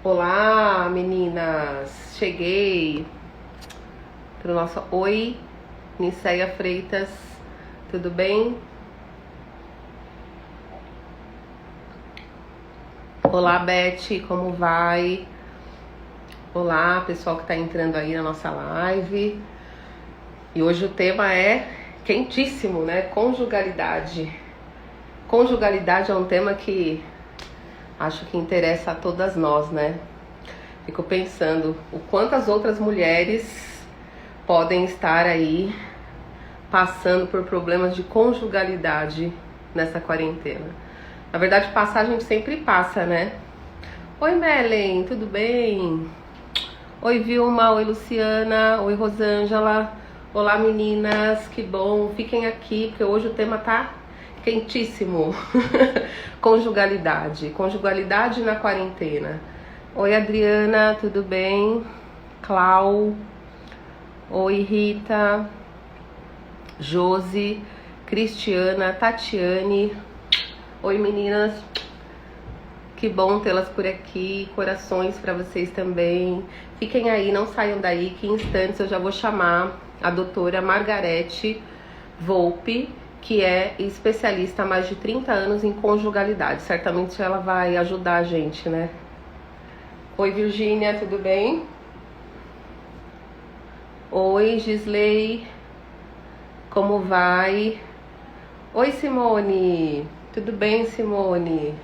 Olá, meninas! Cheguei pro nosso Oi, Niceia Freitas, tudo bem? Olá, Beth, como vai? Olá, pessoal que tá entrando aí na nossa live. E hoje o tema é quentíssimo, né? Conjugalidade. Conjugalidade é um tema que acho que interessa a todas nós, né? Fico pensando o quanto as outras mulheres podem estar aí passando por problemas de conjugalidade nessa quarentena. Na verdade, passar a gente sempre passa, né? Oi, Melen, tudo bem? Oi, Vilma, oi, Luciana, oi, Rosângela. Olá, meninas, que bom. Fiquem aqui, porque hoje o tema tá quentíssimo. Conjugalidade na quarentena. Oi, Adriana, tudo bem? Clau. Oi, Rita. Josi, Cristiana, Tatiane. Oi, meninas. Que bom tê-las por aqui. Corações para vocês também. Fiquem aí, não saiam daí, que em instantes eu já vou chamar a doutora Margarete Volpe, que é especialista há mais de 30 anos em conjugalidade. Certamente ela vai ajudar a gente, né? Oi, Virgínia, tudo bem? Oi, Gisley, como vai? Oi, Simone, tudo bem, Simone?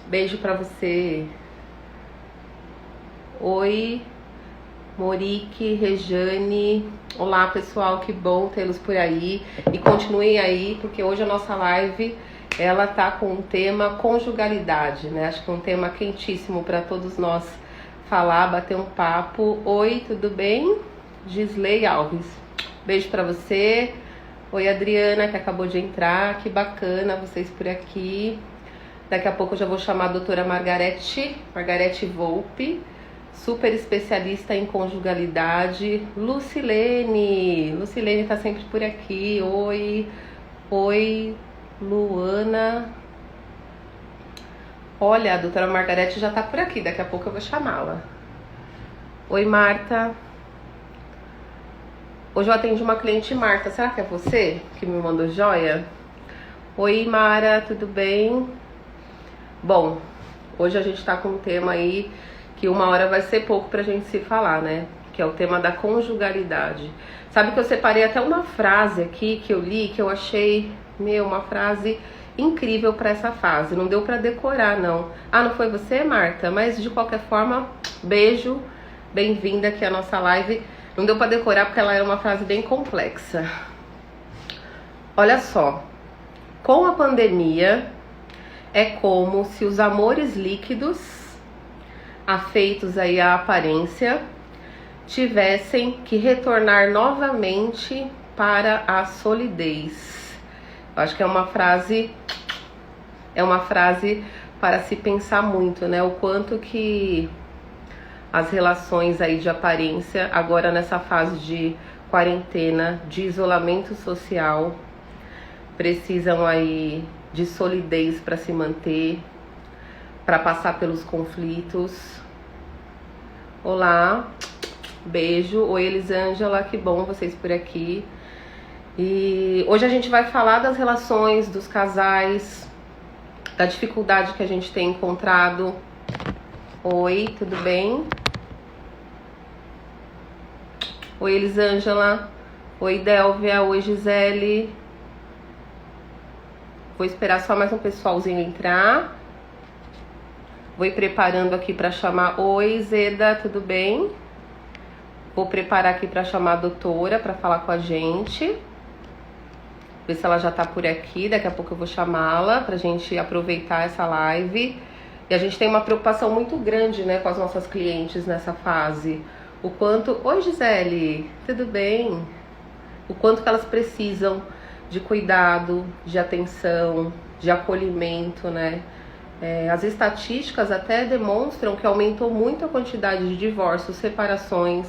Beijo pra você. Oi, Morique, Rejane. Olá, pessoal, que bom tê-los por aí. E continuem aí, porque hoje a nossa live, ela tá com o tema conjugalidade, né? Acho que é um tema quentíssimo para todos nós falar, bater um papo. Oi, tudo bem? Gisley Alves. Beijo pra você. Oi, Adriana, que acabou de entrar. Que bacana vocês por aqui. Daqui a pouco eu já vou chamar a doutora Margarete Volpe, super especialista em conjugalidade. Lucilene tá sempre por aqui. Oi, Luana. Olha, a doutora Margarete já tá por aqui, daqui a pouco eu vou chamá-la. Oi, Marta. Hoje eu atendi uma cliente, Marta, será que é você que me mandou joia? Oi, Mara, tudo bem? Bom, hoje a gente tá com um tema aí que uma hora vai ser pouco pra gente se falar, né? Que é o tema da conjugalidade. Sabe que eu separei até uma frase aqui que eu li, que eu achei, uma frase incrível pra essa fase. Não deu pra decorar, não. Ah, não foi você, Marta? Mas de qualquer forma, beijo, bem-vinda aqui à nossa live. Não deu pra decorar porque ela era uma frase bem complexa. Olha só, com a pandemia, é como se os amores líquidos, afeitos aí à aparência, tivessem que retornar novamente para a solidez. Eu acho que é uma frase para se pensar muito, né? O quanto que as relações aí de aparência, agora nessa fase de quarentena, de isolamento social, precisam aí de solidez para se manter, para passar pelos conflitos. Olá, beijo. Oi, Elisângela, que bom vocês por aqui. E hoje a gente vai falar das relações dos casais, da dificuldade que a gente tem encontrado. Oi, tudo bem? Oi, Elisângela. Oi, Délvia. Oi, Gisele. Vou esperar só mais um pessoalzinho entrar. Vou ir preparando aqui para chamar. Oi, Zeda, tudo bem? Vou preparar aqui para chamar a doutora para falar com a gente. Ver se ela já tá por aqui. Daqui a pouco eu vou chamá-la pra gente aproveitar essa live. E a gente tem uma preocupação muito grande, né, com as nossas clientes nessa fase. O quanto... Oi, Gisele, tudo bem? O quanto que elas precisam de cuidado, de atenção, de acolhimento, né? As estatísticas até demonstram que aumentou muito a quantidade de divórcios, separações,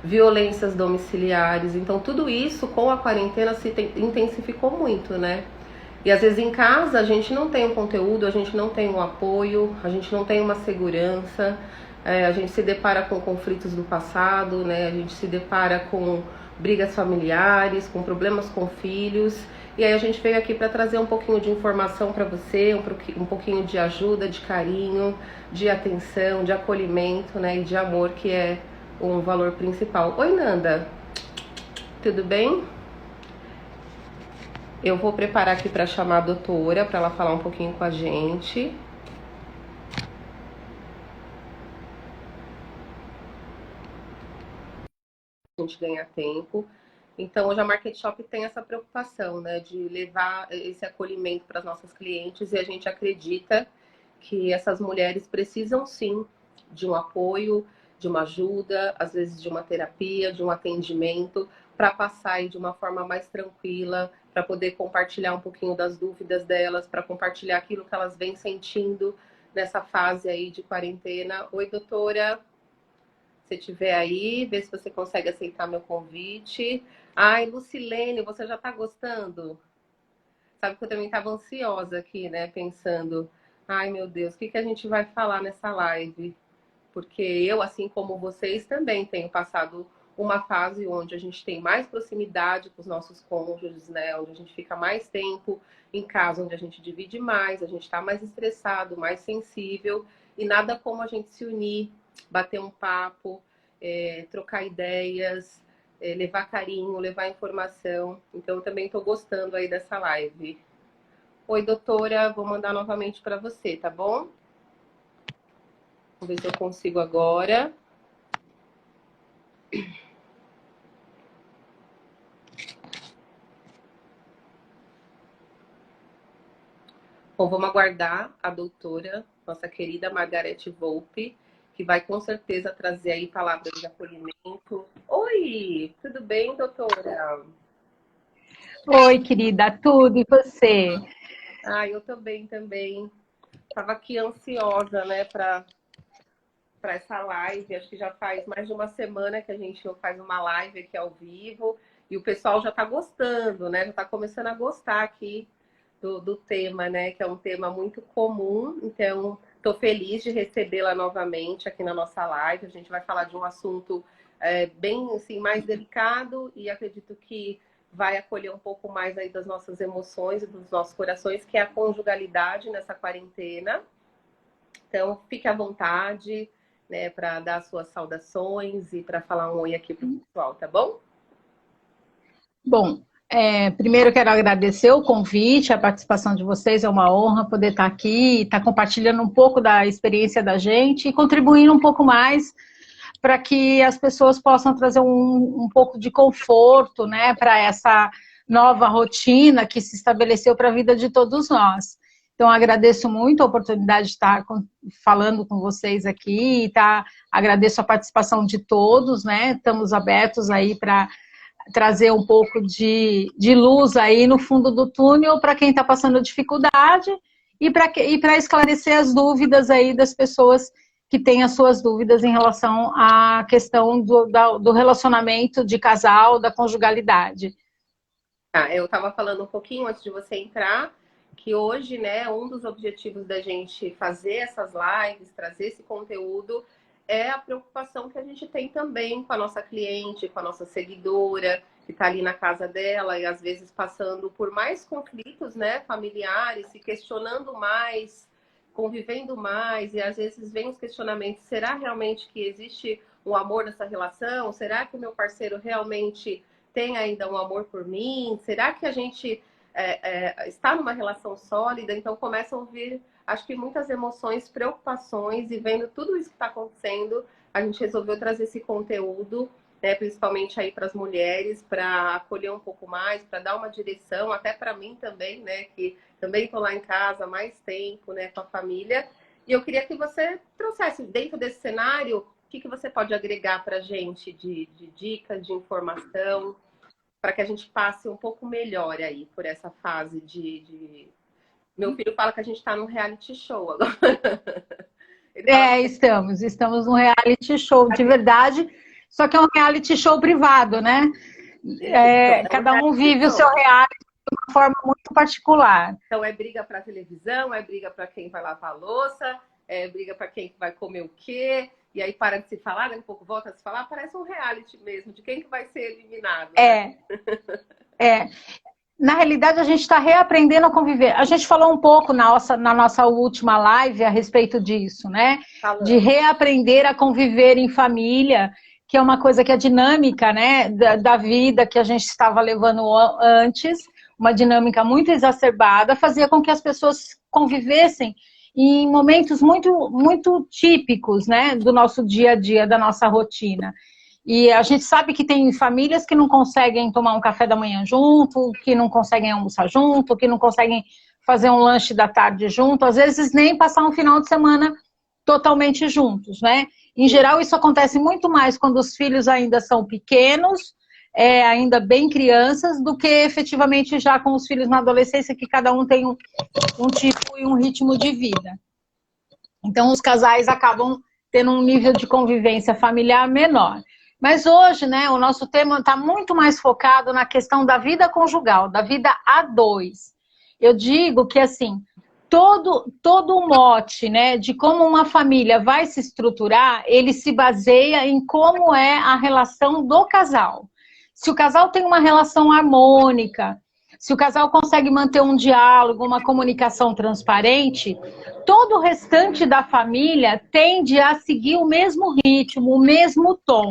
violências domiciliares. Então tudo isso com a quarentena se intensificou muito, né? E às vezes em casa a gente não tem um conteúdo, a gente não tem um apoio, a gente não tem uma segurança, a gente se depara com conflitos do passado, né? A gente se depara com brigas familiares, com problemas com filhos. E aí a gente veio aqui para trazer um pouquinho de informação para você, um pouquinho de ajuda, de carinho, de atenção, de acolhimento, né? E de amor, que é um valor principal. Oi, Nanda, tudo bem? Eu vou preparar aqui para chamar a doutora, para ela falar um pouquinho com a gente. A gente ganha tempo. Então, hoje a Market Shop tem essa preocupação, né, de levar esse acolhimento para as nossas clientes, e a gente acredita que essas mulheres precisam sim de um apoio, de uma ajuda, às vezes de uma terapia, de um atendimento, para passar aí de uma forma mais tranquila, para poder compartilhar um pouquinho das dúvidas delas, para compartilhar aquilo que elas vêm sentindo nessa fase aí de quarentena. Oi, doutora, se tiver aí, vê se você consegue aceitar meu convite. Ai, Lucilene, você já tá gostando? Sabe que eu também estava ansiosa aqui, né, pensando, ai meu Deus, o que a gente vai falar nessa live? Porque eu, assim como vocês, também tenho passado uma fase onde a gente tem mais proximidade com os nossos cônjuges, né? Onde a gente fica mais tempo em casa, onde a gente divide mais, a gente está mais estressado, mais sensível, e nada como a gente se unir, bater um papo, trocar ideias, levar carinho, levar informação. Então, eu também estou gostando aí dessa live. Oi, doutora, vou mandar novamente para você, tá bom? Vamos ver se eu consigo agora. Bom, vamos aguardar a doutora, nossa querida Margarete Volpe, que vai com certeza trazer aí palavras de acolhimento. Oi, tudo bem, doutora? Oi, querida, tudo e você? Eu tô bem também. Tava aqui ansiosa, né, para essa live. Acho que já faz mais de uma semana que a gente não faz uma live aqui ao vivo, e o pessoal já tá gostando, né? Já tá começando a gostar aqui do tema, né? Que é um tema muito comum. Então, estou feliz de recebê-la novamente aqui na nossa live. A gente vai falar de um assunto bem assim, mais delicado, e acredito que vai acolher um pouco mais aí das nossas emoções e dos nossos corações, que é a conjugalidade nessa quarentena. Então, fique à vontade, né, para dar suas saudações e para falar um oi aqui para o pessoal, tá bom? Bom, primeiro quero agradecer o convite, a participação de vocês, é uma honra poder estar aqui, estar compartilhando um pouco da experiência da gente e contribuindo um pouco mais para que as pessoas possam trazer um pouco de conforto, né, para essa nova rotina que se estabeleceu para a vida de todos nós. Então, agradeço muito a oportunidade de estar falando com vocês aqui, tá? Agradeço a participação de todos, né? Estamos abertos aí para trazer um pouco de luz aí no fundo do túnel para quem está passando dificuldade e para esclarecer as dúvidas aí das pessoas que têm as suas dúvidas em relação à questão do relacionamento de casal, da conjugalidade. Eu estava falando um pouquinho antes de você entrar, que hoje, né, um dos objetivos da gente fazer essas lives, trazer esse conteúdo, é a preocupação que a gente tem também com a nossa cliente, com a nossa seguidora, que está ali na casa dela e às vezes passando por mais conflitos, né, familiares, se questionando mais, convivendo mais, e às vezes vem os questionamentos: será realmente que existe um amor nessa relação? Será que o meu parceiro realmente tem ainda um amor por mim? Será que a gente está numa relação sólida? Então começam a vir, acho que muitas emoções, preocupações, e vendo tudo isso que está acontecendo, a gente resolveu trazer esse conteúdo, né, principalmente aí para as mulheres, para acolher um pouco mais, para dar uma direção, até para mim também, né, que também estou lá em casa há mais tempo, né, com a família. E eu queria que você trouxesse, dentro desse cenário, o que você pode agregar para a gente de dicas, de informação, para que a gente passe um pouco melhor aí por essa fase de... Meu filho fala que a gente está num reality show agora. Ele fala que Estamos num reality show de verdade, só que é um reality show privado, né? é um Cada um reality vive o show. seu reality forma muito particular. Então é briga para televisão, é briga para quem vai lavar a louça, é briga para quem vai comer o quê, e aí para de se falar, daqui a pouco volta a se falar, parece um reality mesmo, de quem que vai ser eliminado. Né? É. Na realidade, a gente está reaprendendo a conviver. A gente falou um pouco na nossa última live a respeito disso, né? Falando. De reaprender a conviver em família, que é uma coisa que é dinâmica, né? Da vida que a gente estava levando antes, uma dinâmica muito exacerbada, fazia com que as pessoas convivessem em momentos muito, muito típicos, né? Do nosso dia a dia, da nossa rotina. E a gente sabe que tem famílias que não conseguem tomar um café da manhã junto, que não conseguem almoçar junto, que não conseguem fazer um lanche da tarde junto, às vezes nem passar um final de semana totalmente juntos, né? Em geral, isso acontece muito mais quando os filhos ainda são pequenos, ainda bem crianças, do que efetivamente já com os filhos na adolescência, que cada um tem um tipo e um ritmo de vida. Então, os casais acabam tendo um nível de convivência familiar menor. Mas hoje, né, o nosso tema está muito mais focado na questão da vida conjugal, da vida a dois. Eu digo que, assim, todo o mote, né, de como uma família vai se estruturar, ele se baseia em como é a relação do casal. Se o casal tem uma relação harmônica, se o casal consegue manter um diálogo, uma comunicação transparente, todo o restante da família tende a seguir o mesmo ritmo, o mesmo tom.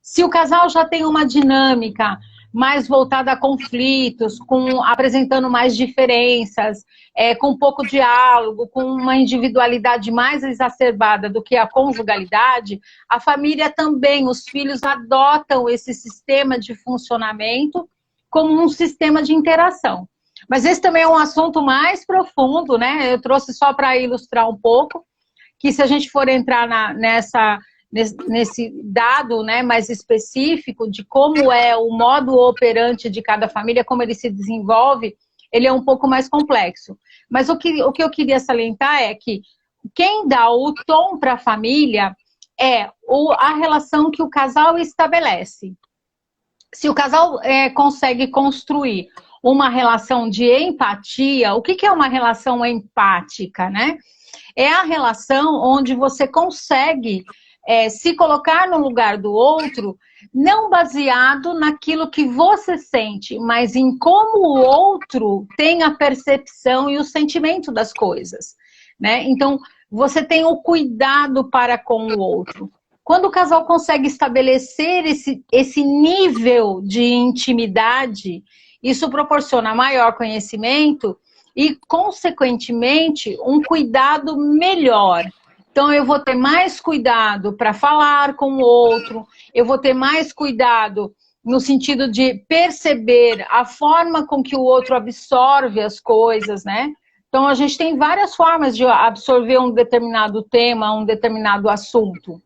Se o casal já tem uma dinâmica mais voltada a conflitos, apresentando mais diferenças, com pouco diálogo, com uma individualidade mais exacerbada do que a conjugalidade, a família também, os filhos adotam esse sistema de funcionamento como um sistema de interação. Mas esse também é um assunto mais profundo, né? Eu trouxe só para ilustrar um pouco, que se a gente for entrar nesse dado, né, mais específico de como é o modo operante de cada família, como ele se desenvolve, ele é um pouco mais complexo. Mas o que eu queria salientar é que quem dá o tom para a família é a relação que o casal estabelece. Se o casal consegue construir uma relação de empatia, o que é uma relação empática, né? É a relação onde você consegue se colocar no lugar do outro, não baseado naquilo que você sente, mas em como o outro tem a percepção e o sentimento das coisas, né? Então, você tem o cuidado para com o outro. Quando o casal consegue estabelecer esse nível de intimidade, isso proporciona maior conhecimento e, consequentemente, um cuidado melhor. Então, eu vou ter mais cuidado para falar com o outro, eu vou ter mais cuidado no sentido de perceber a forma com que o outro absorve as coisas, né? Então, a gente tem várias formas de absorver um determinado tema, um determinado assunto.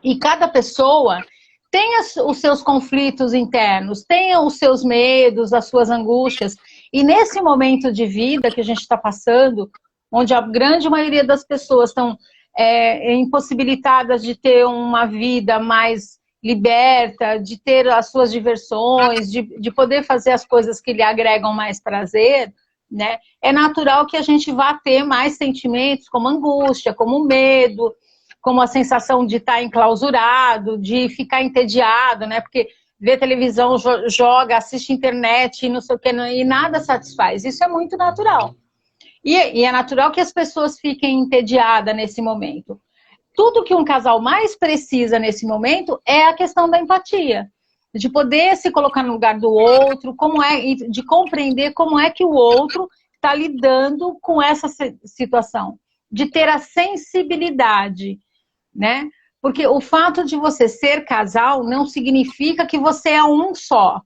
E cada pessoa tem os seus conflitos internos, tem os seus medos, as suas angústias. E nesse momento de vida que a gente está passando, onde a grande maioria das pessoas estão impossibilitadas de ter uma vida mais liberta, de ter as suas diversões, de poder fazer as coisas que lhe agregam mais prazer, né? É natural que a gente vá ter mais sentimentos como angústia, como medo, como a sensação de estar enclausurado, de ficar entediado, né? Porque vê televisão, joga, assiste internet, não sei o que, e nada satisfaz. Isso é muito natural. E é natural que as pessoas fiquem entediadas nesse momento. Tudo que um casal mais precisa nesse momento é a questão da empatia. De poder se colocar no lugar do outro, de compreender como é que o outro está lidando com essa situação. De ter a sensibilidade, né? Porque o fato de você ser casal não significa que você é um só,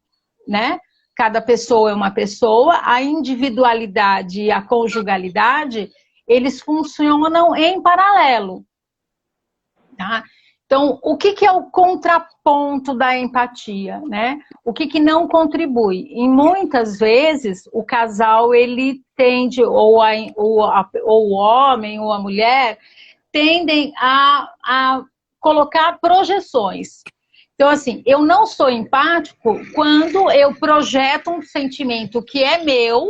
né? Cada pessoa é uma pessoa, a individualidade e a conjugalidade, eles funcionam em paralelo, tá? Então, o que é o contraponto da empatia, né? O que não contribui? E muitas vezes, o casal, ele tende, ou o homem ou a mulher, tendem a colocar projeções. Então, assim, eu não sou empático quando eu projeto um sentimento que é meu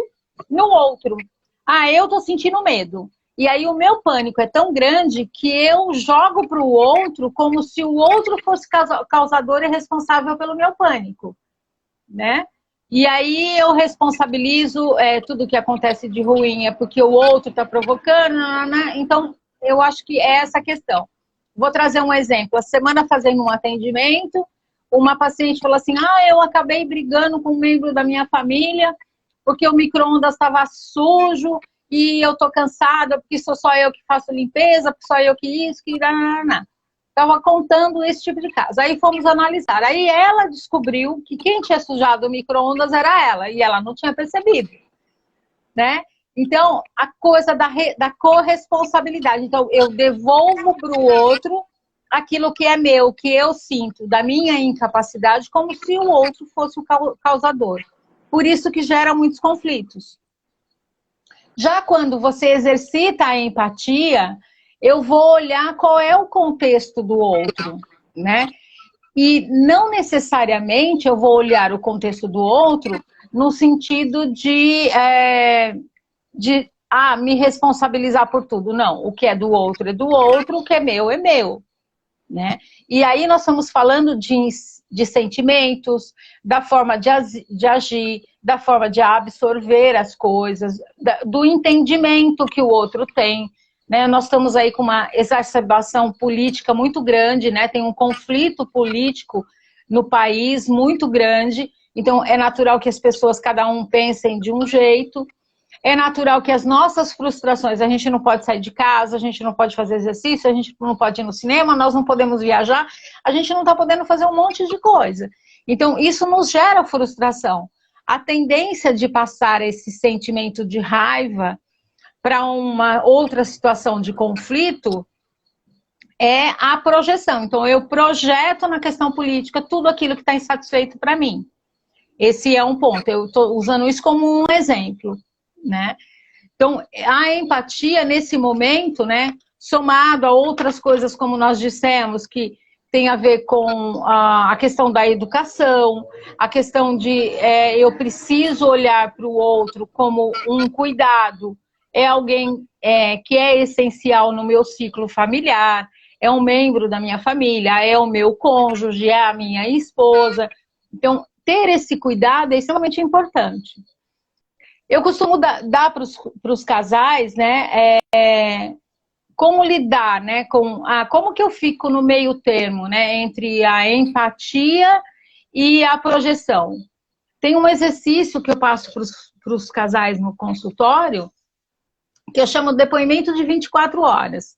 no outro. Ah, eu tô sentindo medo. E aí o meu pânico é tão grande que eu jogo para o outro como se o outro fosse causador e responsável pelo meu pânico, né? E aí eu responsabilizo tudo que acontece de ruim é porque o outro está provocando, né? Então eu acho que é essa a questão. Vou trazer um exemplo. A semana fazendo um atendimento, uma paciente falou assim: ah, eu acabei brigando com um membro da minha família porque o micro-ondas estava sujo e eu tô cansada porque sou só eu que faço limpeza, porque só eu que isso, que... Estava contando esse tipo de caso. Aí fomos analisar. Aí ela descobriu que quem tinha sujado o micro-ondas era ela, e ela não tinha percebido, né? Então, a coisa da corresponsabilidade. Então, eu devolvo para o outro aquilo que é meu, que eu sinto, da minha incapacidade, como se o outro fosse o causador. Por isso que gera muitos conflitos. Já quando você exercita a empatia, eu vou olhar qual é o contexto do outro, né? E não necessariamente eu vou olhar o contexto do outro no sentido de me responsabilizar por tudo. Não, o que é do outro, o que é meu, né? E aí nós estamos falando de sentimentos, da forma de agir, da forma de absorver as coisas, do entendimento que o outro tem, né? Nós estamos aí com uma exacerbação política muito grande, né? Tem um conflito político no país muito grande, então é natural que as pessoas, cada um, pensem de um jeito. É natural que as nossas frustrações, a gente não pode sair de casa, a gente não pode fazer exercício, a gente não pode ir no cinema, nós não podemos viajar, a gente não está podendo fazer um monte de coisa. Então, isso nos gera frustração. A tendência de passar esse sentimento de raiva para uma outra situação de conflito é a projeção. Então, eu projeto na questão política tudo aquilo que está insatisfeito para mim. Esse é um ponto. Eu estou usando isso como um exemplo, né? Então, a empatia nesse momento, né, somado a outras coisas, como nós dissemos, que tem a ver com a questão da educação, a questão de eu preciso olhar para o outro como um cuidado, é alguém que é essencial no meu ciclo familiar, é um membro da minha família, é o meu cônjuge, é a minha esposa. Então, ter esse cuidado é extremamente importante. Eu costumo dar para os casais, né, como lidar, né, como que eu fico no meio termo, né, entre a empatia e a projeção. Tem um exercício que eu passo para os casais no consultório, que eu chamo de depoimento de 24 horas.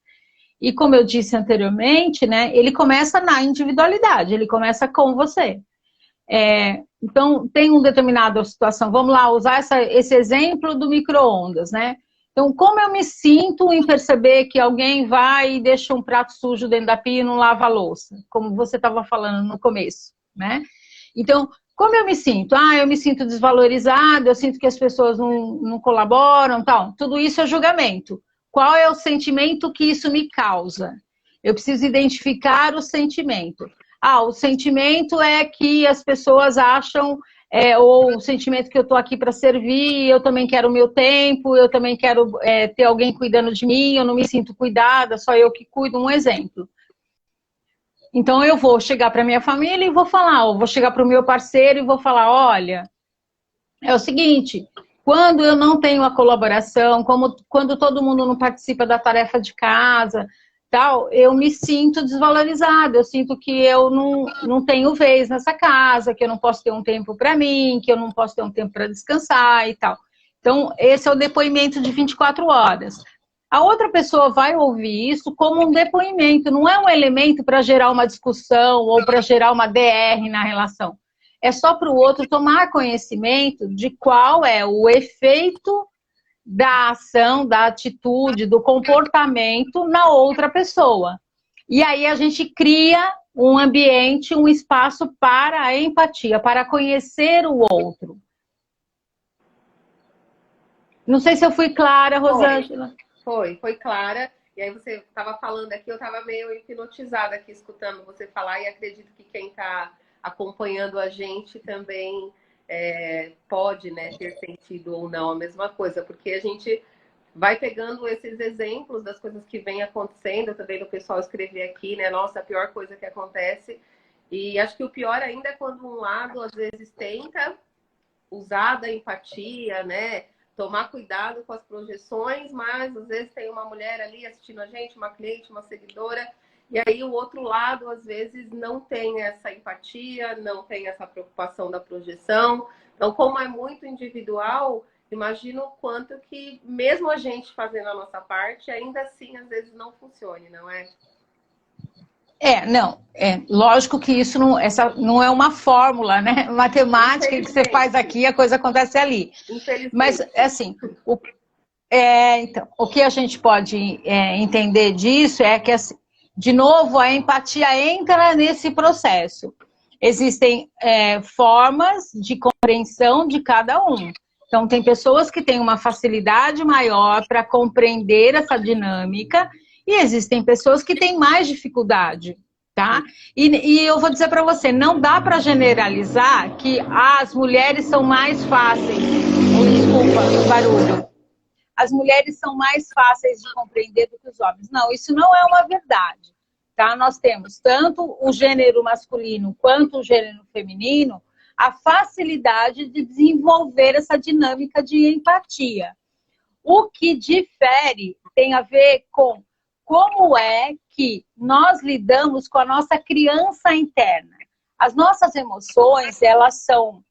E como eu disse anteriormente, né, ele começa na individualidade, ele começa com você. Então, tem uma determinada situação, vamos lá, usar esse exemplo do micro-ondas, né? Então, como eu me sinto em perceber que alguém vai e deixa um prato sujo dentro da pia e não lava a louça, como você estava falando no começo, né? Então, como eu me sinto? Eu me sinto desvalorizada, eu sinto que as pessoas não colaboram, tal. Tudo isso é julgamento. Qual é o sentimento que isso me causa? Eu preciso identificar o sentimento. O sentimento é que as pessoas acham, ou o sentimento que eu estou aqui para servir, eu também quero o meu tempo, eu também quero ter alguém cuidando de mim, eu não me sinto cuidada, só eu que cuido, um exemplo. Então eu vou chegar para minha família e vou falar, ou vou chegar para o meu parceiro e vou falar, olha, é o seguinte, quando eu não tenho a colaboração, quando todo mundo não participa da tarefa de casa, tal, eu me sinto desvalorizada, eu sinto que eu não tenho vez nessa casa, que eu não posso ter um tempo para mim, que eu não posso ter um tempo para descansar e tal. Então, esse é o depoimento de 24 horas. A outra pessoa vai ouvir isso como um depoimento, não é um elemento para gerar uma discussão ou para gerar uma DR na relação. É só para o outro tomar conhecimento de qual é o efeito da ação, da atitude, do comportamento na outra pessoa. E aí a gente cria um ambiente, um espaço para a empatia, para conhecer o outro. Não sei se eu fui clara, Rosângela. Foi clara. E aí você estava falando aqui, eu estava meio hipnotizada aqui escutando você falar, e acredito que quem está acompanhando a gente também pode, né, ter sentido ou não a mesma coisa, porque a gente vai pegando esses exemplos das coisas que vem acontecendo, eu tô vendo o pessoal escrever aqui, né, nossa, a pior coisa que acontece, e acho que o pior ainda é quando um lado, às vezes, tenta usar da empatia, né, tomar cuidado com as projeções, mas às vezes tem uma mulher ali assistindo a gente, uma cliente, uma seguidora, e aí o outro lado, às vezes, não tem essa empatia, não tem essa preocupação da projeção. Então, como é muito individual, imagino o quanto que, mesmo a gente fazendo a nossa parte, ainda assim, às vezes, não funcione, não é? Não, lógico que isso não, essa não é uma fórmula, né, matemática que você faz aqui, a coisa acontece ali. Mas, assim, então, o que a gente pode entender disso é que, assim, de novo, a empatia entra nesse processo. Existem formas de compreensão de cada um. Então, tem pessoas que têm uma facilidade maior para compreender essa dinâmica, e existem pessoas que têm mais dificuldade, tá? E eu vou dizer para você, não dá para generalizar que as mulheres são mais fáceis. Desculpa o barulho. As mulheres são mais fáceis de compreender do que os homens. Não, isso não é uma verdade, tá? Nós temos tanto o gênero masculino quanto o gênero feminino, a facilidade de desenvolver essa dinâmica de empatia. O que difere tem a ver com como é que nós lidamos com a nossa criança interna. As nossas emoções, elas são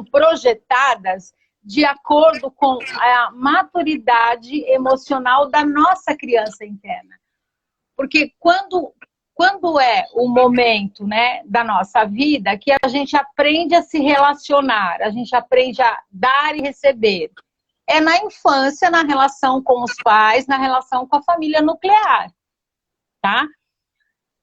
projetadas de acordo com a maturidade emocional da nossa criança interna. Porque quando é o momento, né, da nossa vida que a gente aprende a se relacionar, a gente aprende a dar e receber, é na infância, na relação com os pais, na relação com a família nuclear, tá?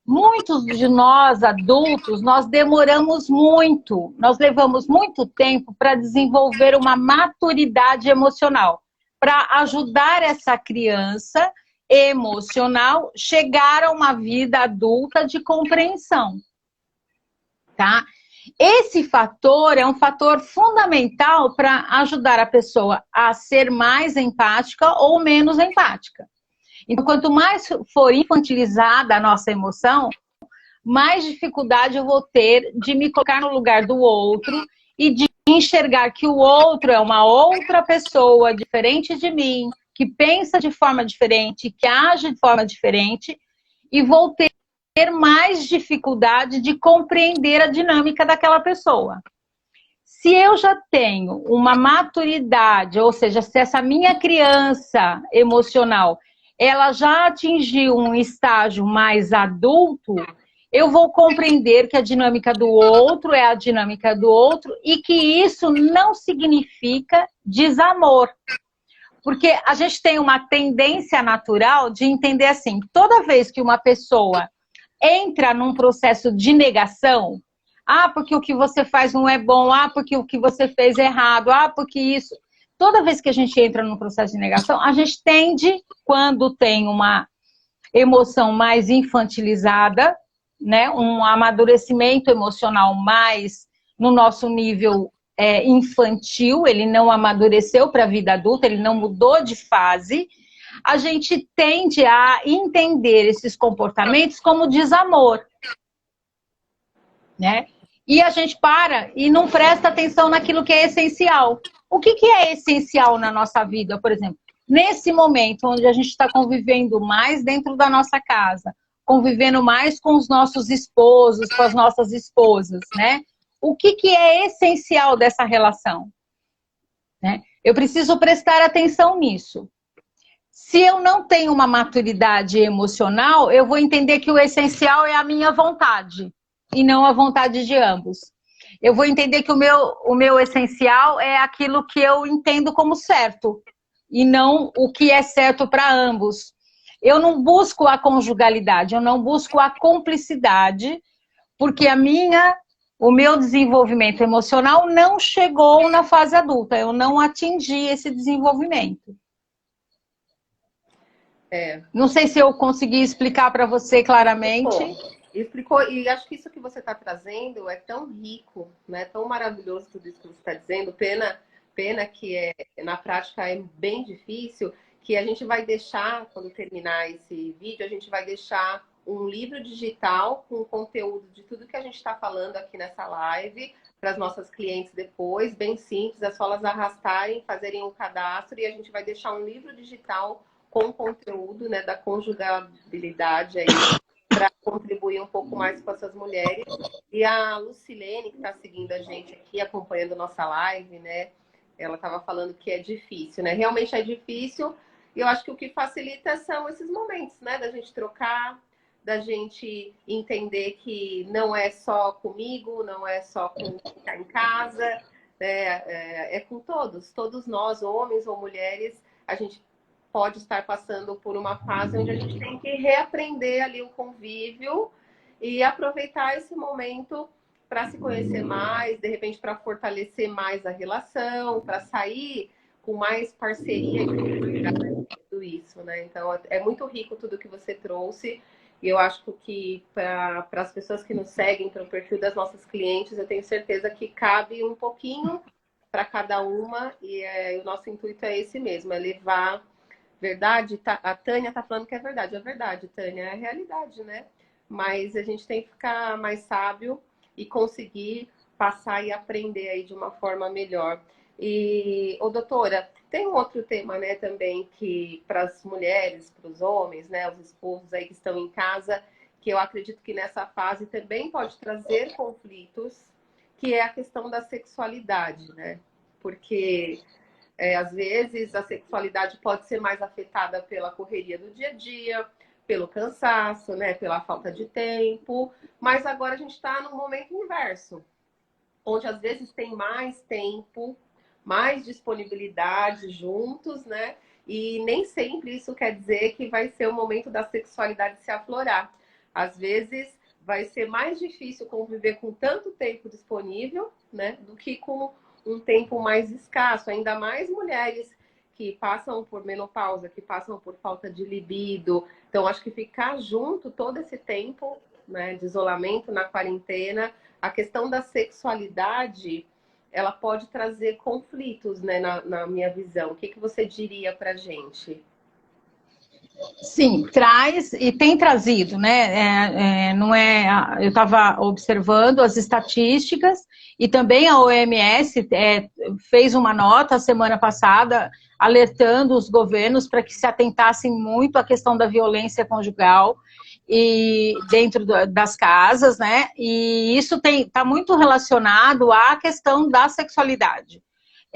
Muitos de nós, adultos, nós demoramos muito, nós levamos muito tempo para desenvolver uma maturidade emocional, para ajudar essa criança emocional chegar a uma vida adulta de compreensão, tá? Esse fator é um fator fundamental para ajudar a pessoa a ser mais empática ou menos empática. Então, quanto mais for infantilizada a nossa emoção, mais dificuldade eu vou ter de me colocar no lugar do outro e de enxergar que o outro é uma outra pessoa diferente de mim, que pensa de forma diferente, que age de forma diferente, e vou ter mais dificuldade de compreender a dinâmica daquela pessoa. Se eu já tenho uma maturidade, ou seja, se essa minha criança emocional, ela já atingiu um estágio mais adulto, eu vou compreender que a dinâmica do outro é a dinâmica do outro e que isso não significa desamor. Porque a gente tem uma tendência natural de entender assim, toda vez que uma pessoa entra num processo de negação, porque o que você faz não é bom, porque o que você fez é errado, porque isso... Toda vez que a gente entra num processo de negação, a gente tende, quando tem uma emoção mais infantilizada, né, um amadurecimento emocional mais no nosso nível infantil, ele não amadureceu para a vida adulta, ele não mudou de fase, a gente tende a entender esses comportamentos como desamor, né? E a gente para e não presta atenção naquilo que é essencial. O que é essencial na nossa vida, por exemplo? Nesse momento onde a gente está convivendo mais dentro da nossa casa, convivendo mais com os nossos esposos, com as nossas esposas, né? O que é essencial dessa relação? Né? Eu preciso prestar atenção nisso. Se eu não tenho uma maturidade emocional, eu vou entender que o essencial é a minha vontade e não a vontade de ambos. Eu vou entender que o meu essencial é aquilo que eu entendo como certo e não o que é certo para ambos. Eu não busco a conjugalidade, eu não busco a cumplicidade, porque o meu desenvolvimento emocional não chegou na fase adulta, eu não atingi esse desenvolvimento. Não sei se eu consegui explicar para você claramente. Explicou, e acho que isso que você está trazendo é tão rico, né? Tão maravilhoso tudo isso que você está dizendo. Pena que na prática é bem difícil, que a gente vai deixar, quando terminar esse vídeo, a gente vai deixar um livro digital com conteúdo de tudo que a gente está falando aqui nessa live para as nossas clientes depois, bem simples, é só elas arrastarem, fazerem um cadastro e a gente vai deixar um livro digital com conteúdo, né, da conjugabilidade aí, para contribuir um pouco mais com essas mulheres. E a Lucilene, que está seguindo a gente aqui, acompanhando nossa live, né? Ela estava falando que é difícil, né? Realmente é difícil. E eu acho que o que facilita são esses momentos, né? Da gente trocar, da gente entender que não é só comigo, não é só com quem está em casa, né? É com todos nós, homens ou mulheres, a gente pode estar passando por uma fase onde a gente tem que reaprender ali o convívio e aproveitar esse momento para se conhecer mais, de repente para fortalecer mais a relação, para sair com mais parceria e tudo isso, né? Então é muito rico tudo que você trouxe e eu acho que para as pessoas que nos seguem, para o perfil das nossas clientes, eu tenho certeza que cabe um pouquinho para cada uma e o nosso intuito é esse mesmo, é levar verdade. A Tânia tá falando que é verdade, Tânia, é a realidade, né? Mas a gente tem que ficar mais sábio e conseguir passar e aprender aí de uma forma melhor. E, doutora, tem um outro tema, né, também, que para as mulheres, para os homens, né, os esposos aí que estão em casa, que eu acredito que nessa fase também pode trazer conflitos, que é a questão da sexualidade, né? Porque às vezes a sexualidade pode ser mais afetada pela correria do dia a dia, pelo cansaço, né? Pela falta de tempo. Mas agora a gente está no momento inverso, onde às vezes tem mais tempo, mais disponibilidade juntos, né? E nem sempre isso quer dizer que vai ser o momento da sexualidade se aflorar. Às vezes vai ser mais difícil conviver com tanto tempo disponível, né? Do que com um tempo mais escasso, ainda mais mulheres que passam por menopausa, que passam por falta de libido. Então, acho que ficar junto todo esse tempo, né, de isolamento na quarentena, a questão da sexualidade, ela pode trazer conflitos, né, na minha visão. O que você diria pra gente? Sim, traz e tem trazido, né? Não é, eu estava observando as estatísticas e também a OMS fez uma nota semana passada alertando os governos para que se atentassem muito à questão da violência conjugal e dentro das casas, né? E isso está muito relacionado à questão da sexualidade.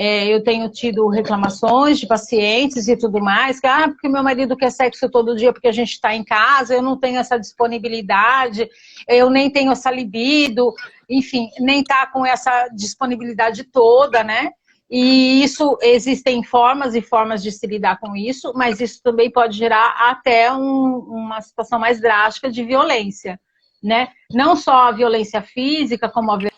Eu tenho tido reclamações de pacientes e tudo mais, que porque meu marido quer sexo todo dia porque a gente está em casa, eu não tenho essa disponibilidade, eu nem tenho essa libido, enfim, nem tá com essa disponibilidade toda, né? E isso, existem formas e formas de se lidar com isso, mas isso também pode gerar até uma situação mais drástica de violência, né? Não só a violência física, como a violência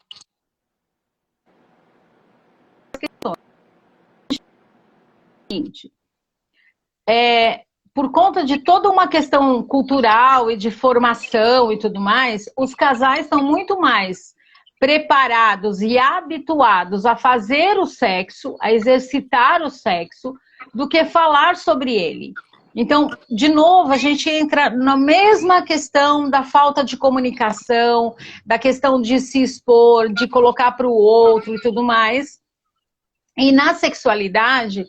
por conta de toda uma questão cultural e de formação e tudo mais, os casais estão muito mais preparados e habituados a fazer o sexo, a exercitar o sexo, do que falar sobre ele. Então, de novo, a gente entra na mesma questão da falta de comunicação, da questão de se expor, de colocar para o outro e tudo mais. E na sexualidade,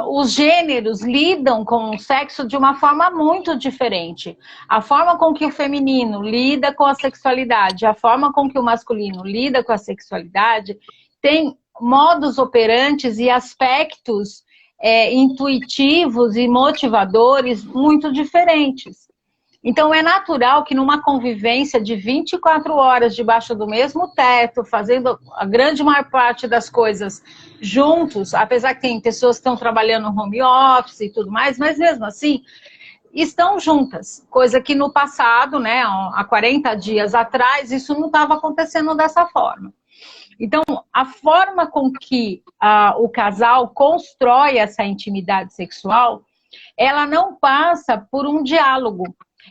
os gêneros lidam com o sexo de uma forma muito diferente. A forma com que o feminino lida com a sexualidade, a forma com que o masculino lida com a sexualidade, tem modus operantes e aspectos intuitivos e motivadores muito diferentes. Então, é natural que numa convivência de 24 horas debaixo do mesmo teto, fazendo a grande maior parte das coisas juntos, apesar que tem pessoas que estão trabalhando no home office e tudo mais, mas mesmo assim, estão juntas. Coisa que no passado, né, há 40 dias atrás, isso não estava acontecendo dessa forma. Então, a forma com que o casal constrói essa intimidade sexual ela não passa por um diálogo,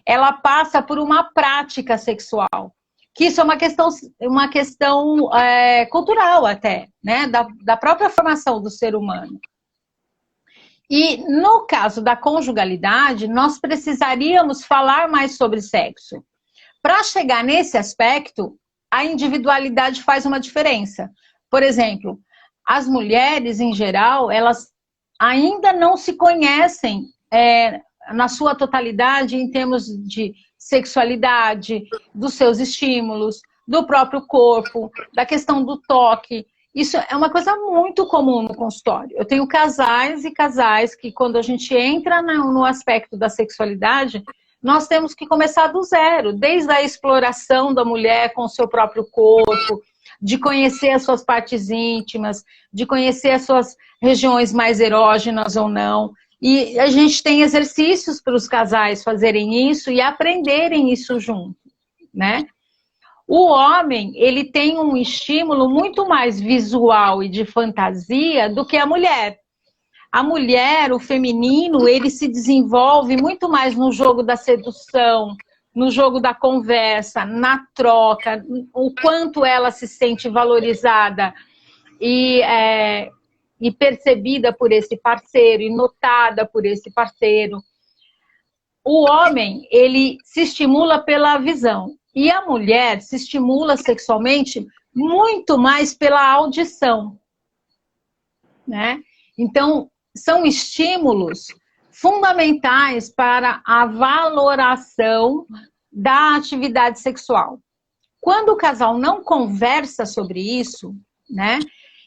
ela passa por uma prática sexual. Que isso é uma questão cultural até, né? Da própria formação do ser humano. E no caso da conjugalidade, nós precisaríamos falar mais sobre sexo. Para chegar nesse aspecto, a individualidade faz uma diferença. Por exemplo, as mulheres, em geral, elas ainda não se conhecem na sua totalidade em termos de sexualidade, dos seus estímulos, do próprio corpo, da questão do toque. Isso é uma coisa muito comum no consultório. Eu tenho casais e casais que, quando a gente entra no aspecto da sexualidade, nós temos que começar do zero, desde a exploração da mulher com o seu próprio corpo, de conhecer as suas partes íntimas, de conhecer as suas regiões mais erógenas ou não. E a gente tem exercícios para os casais fazerem isso e aprenderem isso junto, né? O homem, ele tem um estímulo muito mais visual e de fantasia do que a mulher. A mulher, o feminino, ele se desenvolve muito mais no jogo da sedução, no jogo da conversa, na troca, o quanto ela se sente valorizada e percebida por esse parceiro, e notada por esse parceiro. O homem, ele se estimula pela visão. E a mulher se estimula sexualmente muito mais pela audição, né? Então, são estímulos fundamentais para a valoração da atividade sexual. Quando o casal não conversa sobre isso, né?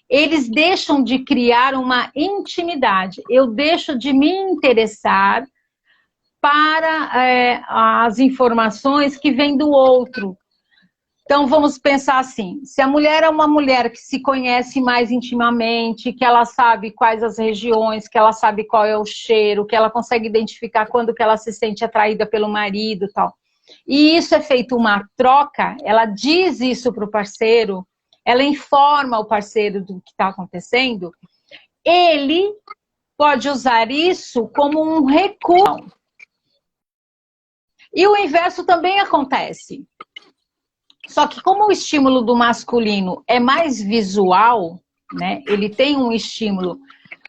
Eles deixam de criar uma intimidade. Eu deixo de me interessar para as informações que vêm do outro. Então, vamos pensar assim, se a mulher é uma mulher que se conhece mais intimamente, que ela sabe quais as regiões, que ela sabe qual é o cheiro, que ela consegue identificar quando que ela se sente atraída pelo marido e tal. E isso é feito uma troca, ela diz isso para o parceiro, ela informa o parceiro do que está acontecendo, ele pode usar isso como um recurso. E o inverso também acontece. Só que como o estímulo do masculino é mais visual, né? Ele tem um estímulo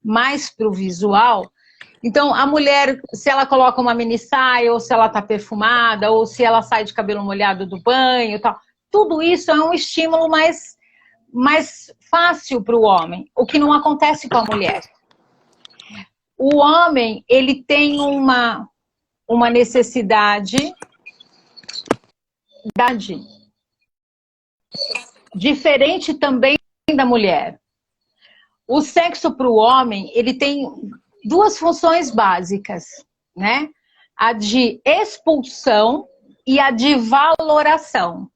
mais para o visual. Então, a mulher, se ela coloca uma mini saia, ou se ela está perfumada, ou se ela sai de cabelo molhado do banho, tal, tudo isso é um estímulo mais fácil para o homem, o que não acontece com a mulher. O homem, ele tem uma necessidade diferente também da mulher. O sexo para o homem, ele tem duas funções básicas, né? A de expulsão e a de valoração.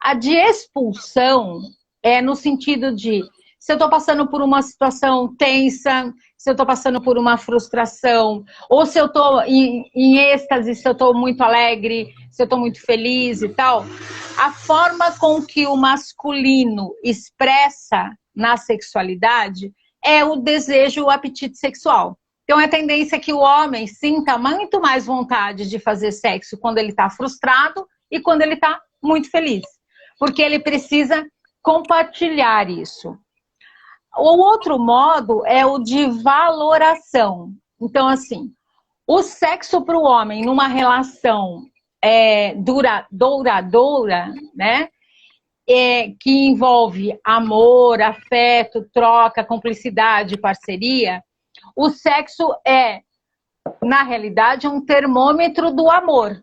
A de expulsão é no sentido de, se eu estou passando por uma situação tensa, se eu estou passando por uma frustração, ou se eu estou em êxtase, se eu estou muito alegre, se eu estou muito feliz e tal, a forma com que o masculino expressa na sexualidade é o desejo, o apetite sexual. Então, é a tendência que o homem sinta muito mais vontade de fazer sexo quando ele está frustrado e quando ele está muito feliz. Porque ele precisa compartilhar isso. O outro modo é o de valoração. Então, assim, o sexo para o homem numa relação duradoura, né? Que envolve amor, afeto, troca, cumplicidade, parceria, o sexo é, na realidade, um termômetro do amor.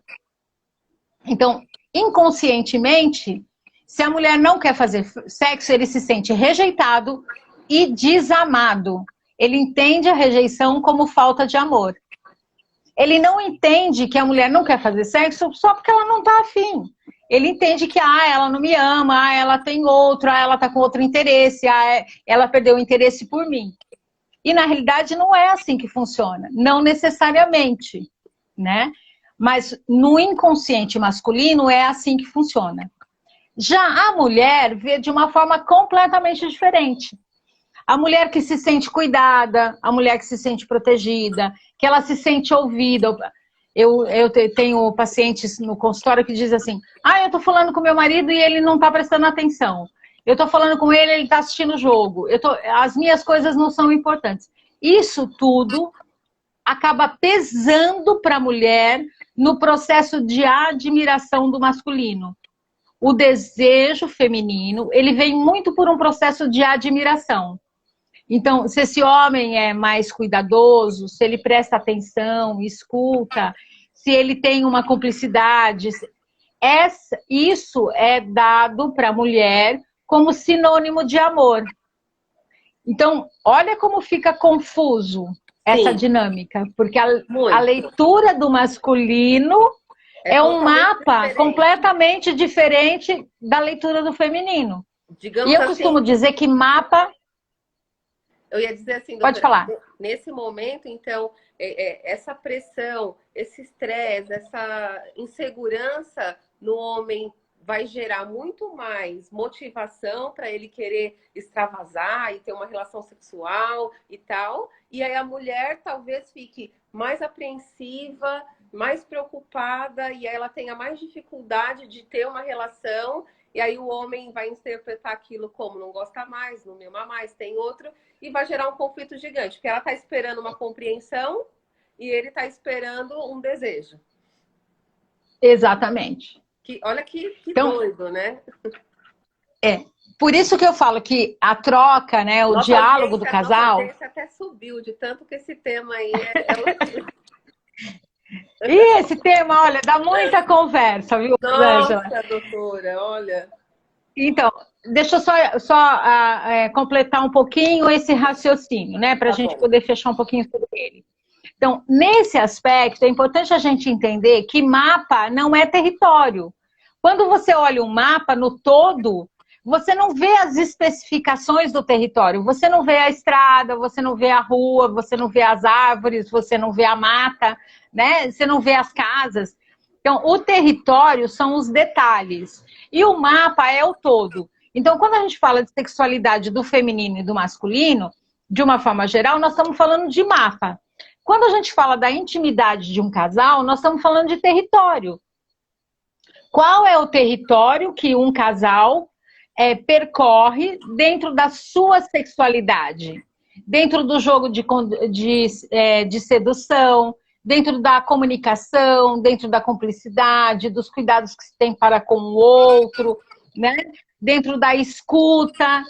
Então, inconscientemente, se a mulher não quer fazer sexo, ele se sente rejeitado e desamado. Ele entende a rejeição como falta de amor. Ele não entende que a mulher não quer fazer sexo só porque ela não está afim. Ele entende que ela não me ama, ela tem outro, ela está com outro interesse, ela perdeu o interesse por mim. E na realidade não é assim que funciona, não necessariamente, né? Mas no inconsciente masculino é assim que funciona. Já a mulher vê de uma forma completamente diferente. A mulher que se sente cuidada, a mulher que se sente protegida, que ela se sente ouvida. Eu tenho pacientes no consultório que dizem assim, eu tô falando com meu marido e ele não tá prestando atenção. Eu tô falando com ele, ele tá assistindo o jogo. As minhas coisas não são importantes. Isso tudo acaba pesando para a mulher no processo de admiração do masculino. O desejo feminino, ele vem muito por um processo de admiração. Então, se esse homem é mais cuidadoso, se ele presta atenção, escuta, se ele tem uma cumplicidade, isso é dado para a mulher como sinônimo de amor. Então, olha como fica confuso essa dinâmica, porque a leitura do masculino é um mapa completamente diferente da leitura do feminino. Digamos e eu assim, costumo dizer que mapa... Eu ia dizer assim, doutora, pode falar. Nesse momento, então, essa pressão, esse estresse, essa insegurança no homem vai gerar muito mais motivação para ele querer extravasar e ter uma relação sexual e tal. E aí a mulher talvez fique mais apreensiva, mais preocupada, e aí ela tenha mais dificuldade de ter uma relação. E aí o homem vai interpretar aquilo como não gosta mais, não me ama mais, tem outro, e vai gerar um conflito gigante, porque ela está esperando uma compreensão e ele está esperando um desejo. Exatamente. Olha que então, doido, né? Por isso que eu falo que a troca, né, o diálogo do casal... Nossa até subiu, de tanto que esse tema aí E esse tema, olha, dá muita conversa, viu, Angela? Nossa, doutora, olha... Então, deixa eu só completar um pouquinho esse raciocínio, né? Para a gente poder fechar um pouquinho sobre ele. Então, nesse aspecto, é importante a gente entender que mapa não é território. Quando você olha um mapa no todo, você não vê as especificações do território. Você não vê a estrada, você não vê a rua, você não vê as árvores, você não vê a mata, né? Você não vê as casas. Então, o território são os detalhes. E o mapa é o todo. Então, quando a gente fala de sexualidade do feminino e do masculino, de uma forma geral, nós estamos falando de mapa. Quando a gente fala da intimidade de um casal, nós estamos falando de território. Qual é o território que um casal percorre dentro da sua sexualidade? Dentro do jogo de sedução, dentro da comunicação, dentro da cumplicidade, dos cuidados que se tem para com o outro, né? Dentro da escuta,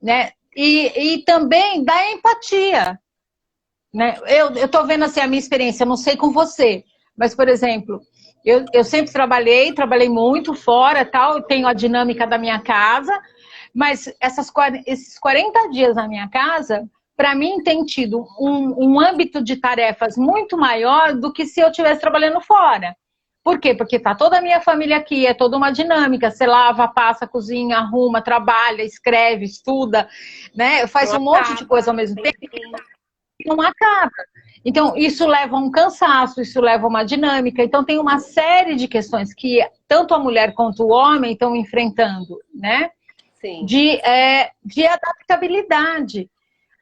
né? E também da empatia. Né? Eu tô vendo assim a minha experiência, não sei com você, mas, por exemplo, eu sempre trabalhei muito fora, tal, eu tenho a dinâmica da minha casa, mas esses 40 dias na minha casa, para mim tem tido um âmbito de tarefas muito maior do que se eu estivesse trabalhando fora. Por quê? Porque tá toda a minha família aqui, é toda uma dinâmica, você lava, passa, cozinha, arruma, trabalha, escreve, estuda, né? Faz um monte de coisa ao mesmo tempo. Não acaba. Então, isso leva a um cansaço, isso leva a uma dinâmica. Então, tem uma série de questões que tanto a mulher quanto o homem estão enfrentando, né? Sim. De adaptabilidade.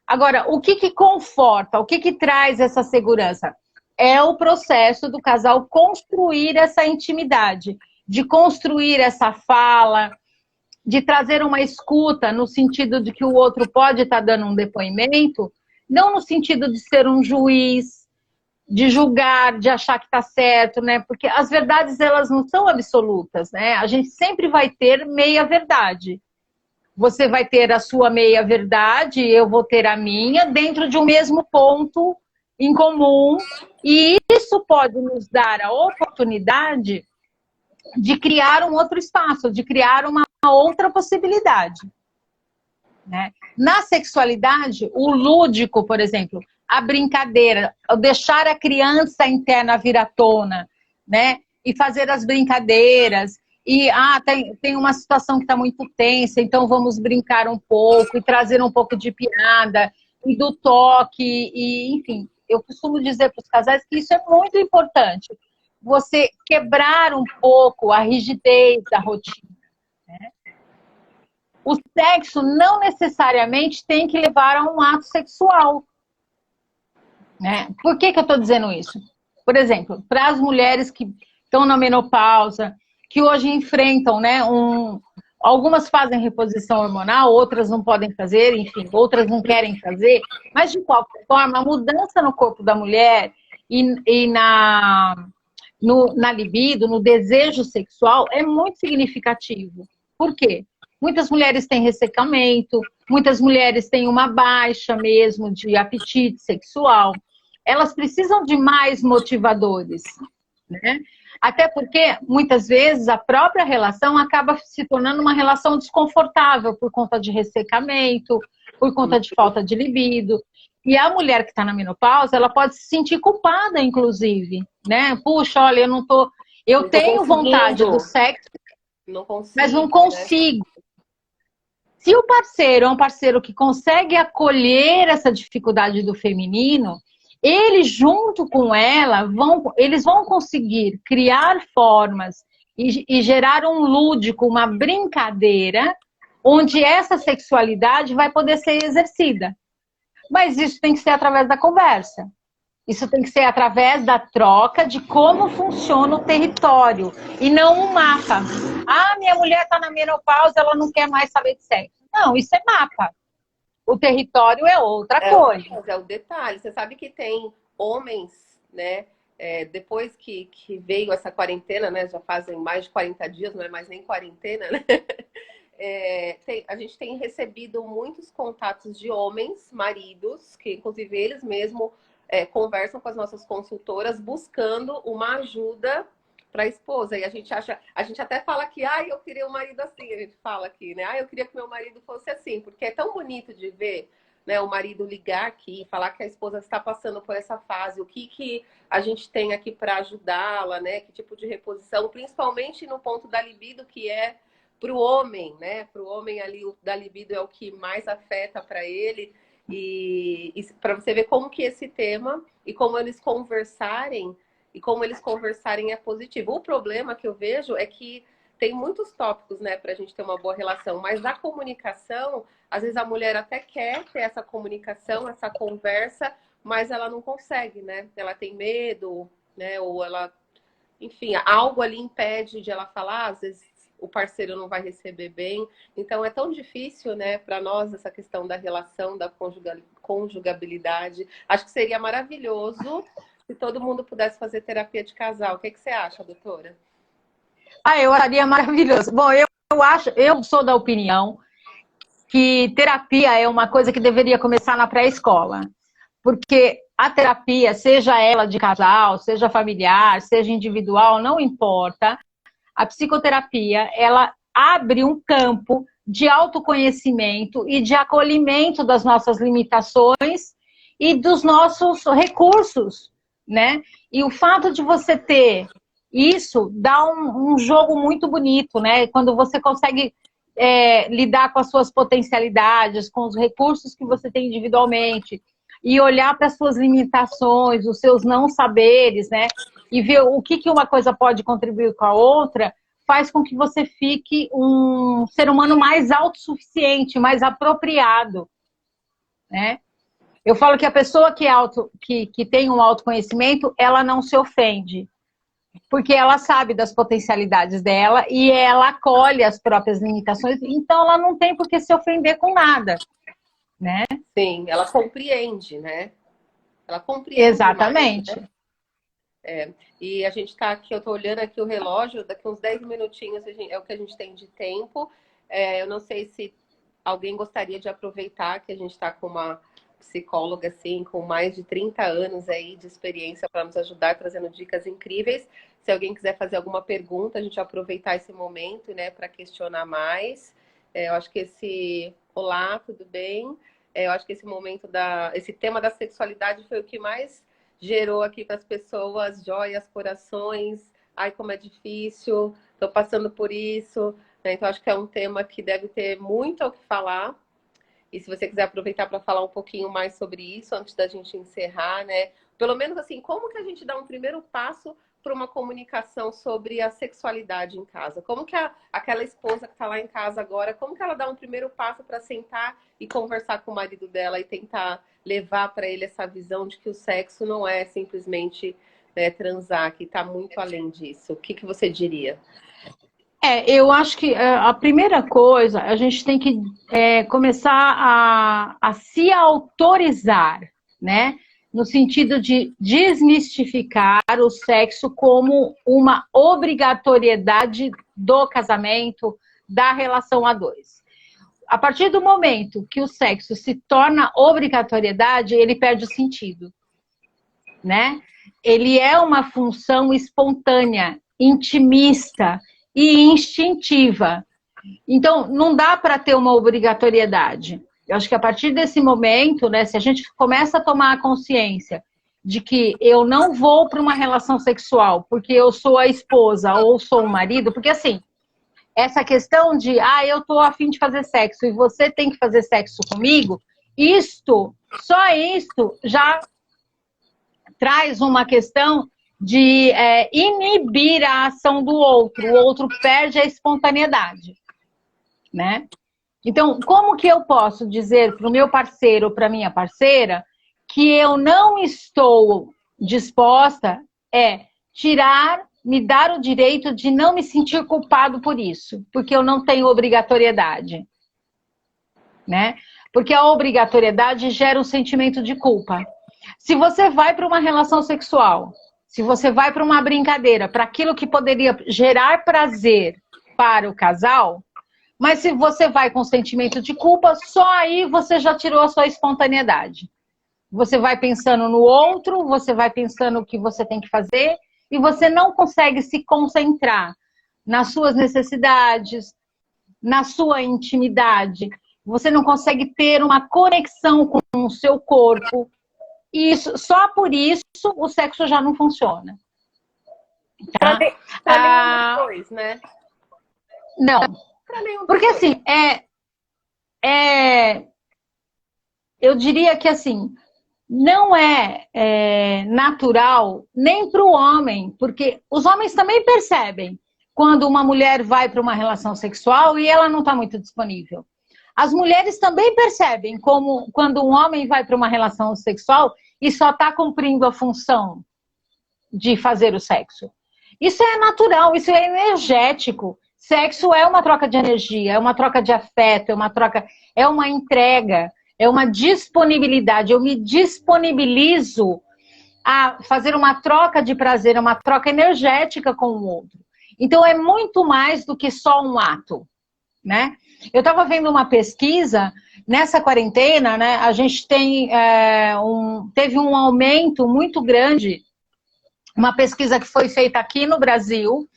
Agora, o que conforta, o que traz essa segurança? É o processo do casal construir essa intimidade, de construir essa fala, de trazer uma escuta no sentido de que o outro pode estar dando um depoimento, não no sentido de ser um juiz, de julgar, de achar que está certo, né? Porque as verdades, elas não são absolutas, né? A gente sempre vai ter meia-verdade. Você vai ter a sua meia-verdade, eu vou ter a minha, dentro de um mesmo ponto em comum. E isso pode nos dar a oportunidade de criar um outro espaço, de criar uma outra possibilidade. Né? Na sexualidade, o lúdico, por exemplo, a brincadeira, deixar a criança interna vir à tona, né? E fazer as brincadeiras, e tem uma situação que está muito tensa, então vamos brincar um pouco, e trazer um pouco de piada, e do toque, e enfim, eu costumo dizer para os casais que isso é muito importante, você quebrar um pouco a rigidez da rotina, né? o sexo não necessariamente tem que levar a um ato sexual, né? Por que eu estou dizendo isso? Por exemplo, para as mulheres que estão na menopausa, que hoje enfrentam, né, algumas fazem reposição hormonal, outras não podem fazer, enfim, outras não querem fazer, mas de qualquer forma, a mudança no corpo da mulher e na libido, no desejo sexual, é muito significativo. Por quê? Muitas mulheres têm ressecamento, muitas mulheres têm uma baixa mesmo de apetite sexual. Elas precisam de mais motivadores, né? Até porque, muitas vezes, a própria relação acaba se tornando uma relação desconfortável por conta de ressecamento, por conta de falta de libido. E a mulher que está na menopausa, ela pode se sentir culpada, inclusive, né? Puxa, olha, eu não tô... Eu tenho vontade do sexo, mas não consigo. Né? Se o parceiro é um parceiro que consegue acolher essa dificuldade do feminino, eles, junto com ela, eles vão conseguir criar formas e gerar um lúdico, uma brincadeira, onde essa sexualidade vai poder ser exercida. Mas isso tem que ser através da conversa. Isso tem que ser através da troca de como funciona o território e não um mapa. Ah, minha mulher está na menopausa, ela não quer mais saber de sexo. Não, isso é mapa. O território é outra coisa. É o detalhe. Você sabe que tem homens, né? Depois que veio essa quarentena, né? Já fazem mais de 40 dias, não é mais nem quarentena, né? A gente tem recebido muitos contatos de homens, maridos, que inclusive eles mesmos conversam com as nossas consultoras buscando uma ajuda para a esposa. E a gente até fala que eu queria um marido assim, a gente fala aqui, né? Eu queria que meu marido fosse assim, porque é tão bonito de ver, né, o marido ligar aqui e falar que a esposa está passando por essa fase, o que a gente tem aqui para ajudá-la, né? Que tipo de reposição, principalmente no ponto da libido, que é para o homem, né? Para o homem ali, o da libido é o que mais afeta para ele. E para você ver como que esse tema e como eles conversarem é positivo. O problema que eu vejo é que tem muitos tópicos, né, para a gente ter uma boa relação, mas a comunicação, às vezes a mulher até quer ter essa comunicação, essa conversa, mas ela não consegue, né? Ela tem medo, né? Ou ela, enfim, algo ali impede de ela falar, às vezes o parceiro não vai receber bem. Então é tão difícil, né, para nós essa questão da relação, da conjugabilidade. Acho que seria maravilhoso se todo mundo pudesse fazer terapia de casal. O que você acha, doutora? Eu acharia maravilhoso. Bom, eu sou da opinião que terapia é uma coisa que deveria começar na pré-escola. Porque a terapia, seja ela de casal, seja familiar, seja individual, não importa. A psicoterapia, ela abre um campo de autoconhecimento e de acolhimento das nossas limitações e dos nossos recursos, né? E o fato de você ter isso dá um jogo muito bonito, né? Quando você consegue lidar com as suas potencialidades, com os recursos que você tem individualmente e olhar para as suas limitações, os seus não saberes, né? E ver o que uma coisa pode contribuir com a outra, faz com que você fique um ser humano mais autossuficiente, mais apropriado, né? Eu falo que a pessoa que tem um autoconhecimento, ela não se ofende, porque ela sabe das potencialidades dela e ela acolhe as próprias limitações, então ela não tem por que se ofender com nada, né? Sim, ela compreende, né? Ela compreende. Exatamente. Mais, né? E a gente está aqui, eu estou olhando aqui o relógio, daqui uns 10 minutinhos é o que a gente tem de tempo. Eu não sei se alguém gostaria de aproveitar que a gente está com uma psicóloga assim, com mais de 30 anos aí de experiência para nos ajudar, trazendo dicas incríveis. Se alguém quiser fazer alguma pergunta, a gente aproveitar esse momento, né, para questionar mais. Eu acho que olá, tudo bem? Eu acho que esse momento esse tema da sexualidade foi o que mais gerou aqui para as pessoas joias, corações. Ai, como é difícil, estou passando por isso. Né? Então, acho que é um tema que deve ter muito ao que falar. E se você quiser aproveitar para falar um pouquinho mais sobre isso, antes da gente encerrar, né? Pelo menos assim, como que a gente dá um primeiro passo para uma comunicação sobre a sexualidade em casa? Como que aquela esposa que está lá em casa agora, como que ela dá um primeiro passo para sentar e conversar com o marido dela e tentar levar para ele essa visão de que o sexo não é simplesmente, né, transar, que está muito além disso? O que que você diria? Eu acho que a primeira coisa, a gente tem que começar a se autorizar, né? No sentido de desmistificar o sexo como uma obrigatoriedade do casamento, da relação a dois. A partir do momento que o sexo se torna obrigatoriedade, ele perde o sentido, né? Ele é uma função espontânea, intimista e instintiva. Então, não dá para ter uma obrigatoriedade. Eu acho que a partir desse momento, né, se a gente começa a tomar a consciência de que eu não vou para uma relação sexual porque eu sou a esposa ou sou o marido, porque assim, essa questão de, eu tô a fim de fazer sexo e você tem que fazer sexo comigo, só isto já traz uma questão de inibir a ação do outro. O outro perde a espontaneidade, né? Então, como que eu posso dizer para o meu parceiro ou para minha parceira que eu não estou disposta me dar o direito de não me sentir culpado por isso, porque eu não tenho obrigatoriedade, né? Porque a obrigatoriedade gera um sentimento de culpa. Se você vai para uma relação sexual, se você vai para uma brincadeira, para aquilo que poderia gerar prazer para o casal, mas se você vai com sentimento de culpa, só aí você já tirou a sua espontaneidade. Você vai pensando no outro, você vai pensando o que você tem que fazer, e você não consegue se concentrar nas suas necessidades, na sua intimidade. Você não consegue ter uma conexão com o seu corpo. E só por isso o sexo já não funciona. Tá? Pra nenhum dos dois, né? Não. Porque assim, eu diria que assim, não é natural nem para o homem, porque os homens também percebem quando uma mulher vai para uma relação sexual e ela não está muito disponível. As mulheres também percebem como quando um homem vai para uma relação sexual e só está cumprindo a função de fazer o sexo. Isso é natural, isso é energético. Sexo é uma troca de energia, é uma troca de afeto, é uma entrega, é uma disponibilidade. Eu me disponibilizo a fazer uma troca de prazer, uma troca energética com o outro. Então é muito mais do que só um ato, né? Eu estava vendo uma pesquisa, nessa quarentena, né, a gente teve um aumento muito grande, uma pesquisa que foi feita aqui no Brasil,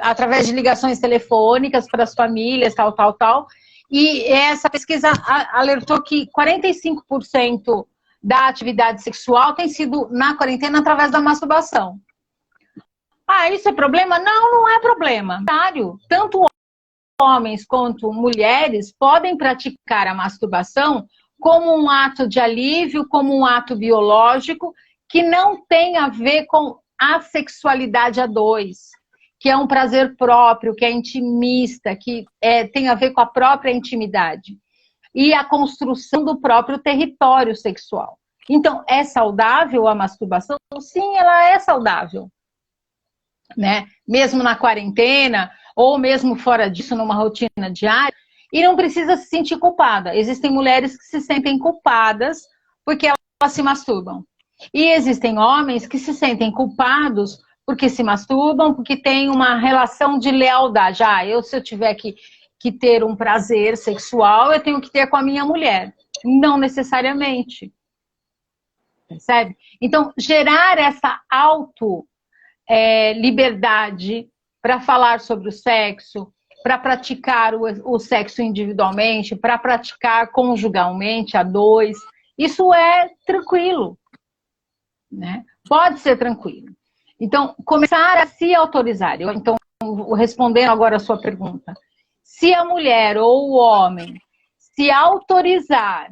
através de ligações telefônicas para as famílias, tal, e essa pesquisa alertou que 45% da atividade sexual tem sido na quarentena através da masturbação. Isso é problema? Não, não é problema. Tanto homens quanto mulheres podem praticar a masturbação como um ato de alívio, como um ato biológico, que não tem a ver com a sexualidade a dois, que é um prazer próprio, que é intimista, que tem a ver com a própria intimidade e a construção do próprio território sexual. Então, é saudável a masturbação? Sim, ela é saudável, né? Mesmo na quarentena, ou mesmo fora disso, numa rotina diária, e não precisa se sentir culpada. Existem mulheres que se sentem culpadas porque elas se masturbam. E existem homens que se sentem culpados porque se masturbam, porque tem uma relação de lealdade. Se eu tiver que ter um prazer sexual, eu tenho que ter com a minha mulher. Não necessariamente. Percebe? Então, gerar essa liberdade para falar sobre o sexo, para praticar o sexo individualmente, para praticar conjugalmente a dois, isso é tranquilo, né? Pode ser tranquilo. Então, começar a se autorizar. Então, respondendo agora a sua pergunta, se a mulher ou o homem se autorizar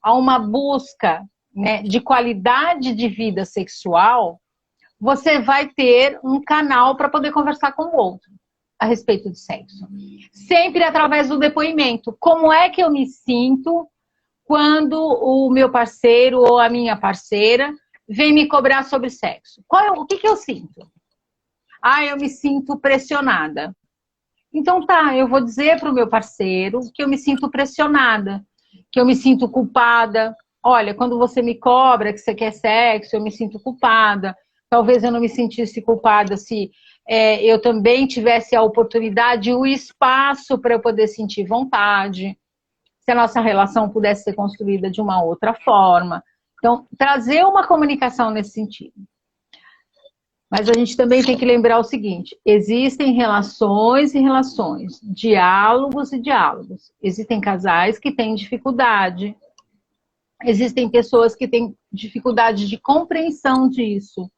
a uma busca, né, de qualidade de vida sexual, você vai ter um canal para poder conversar com o outro a respeito de sexo. Sempre através do depoimento. Como é que eu me sinto quando o meu parceiro ou a minha parceira vem me cobrar sobre sexo? O que eu sinto? Eu me sinto pressionada. Então tá, eu vou dizer para o meu parceiro que eu me sinto pressionada, que eu me sinto culpada. Olha, quando você me cobra que você quer sexo, eu me sinto culpada. Talvez eu não me sentisse culpada se eu também tivesse a oportunidade e o espaço para eu poder sentir vontade. Se a nossa relação pudesse ser construída de uma outra forma. Então, trazer uma comunicação nesse sentido. Mas a gente também tem que lembrar o seguinte, existem relações e relações, diálogos e diálogos. Existem casais que têm dificuldade, existem pessoas que têm dificuldade de compreensão disso.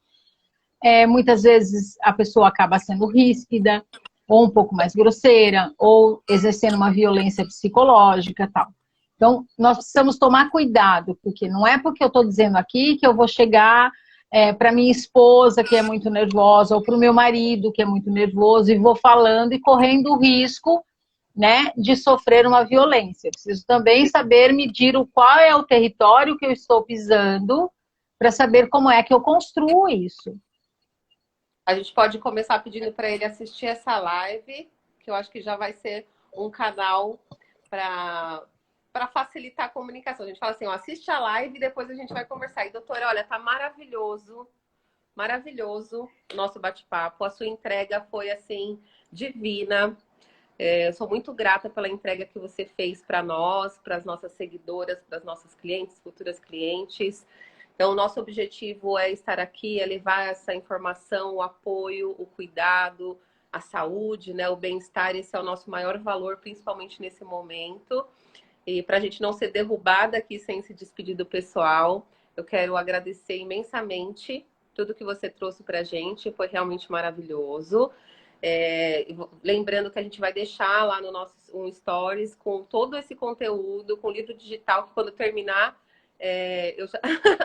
Muitas vezes a pessoa acaba sendo ríspida, ou um pouco mais grosseira, ou exercendo uma violência psicológica e tal. Então, nós precisamos tomar cuidado, porque não é porque eu estou dizendo aqui que eu vou chegar para minha esposa, que é muito nervosa, ou para o meu marido, que é muito nervoso, e vou falando e correndo o risco, né, de sofrer uma violência. Eu preciso também saber medir qual é o território que eu estou pisando, para saber como é que eu construo isso. A gente pode começar pedindo para ele assistir essa live, que eu acho que já vai ser um canal para facilitar a comunicação. A gente fala assim, ó, assiste a live e depois a gente vai conversar. E, doutora, olha, tá maravilhoso, maravilhoso o nosso bate-papo. A sua entrega foi, assim, divina. Eu sou muito grata pela entrega que você fez para nós, para as nossas seguidoras, para as nossas clientes, futuras clientes. Então, o nosso objetivo é estar aqui, é levar essa informação, o apoio, o cuidado, a saúde, né, o bem-estar. Esse é o nosso maior valor, principalmente nesse momento. E para a gente não ser derrubada aqui sem se despedir do pessoal, eu quero agradecer imensamente tudo que você trouxe para a gente. Foi realmente maravilhoso. Lembrando que a gente vai deixar lá no nosso Stories com todo esse conteúdo, com o livro digital, que quando terminar...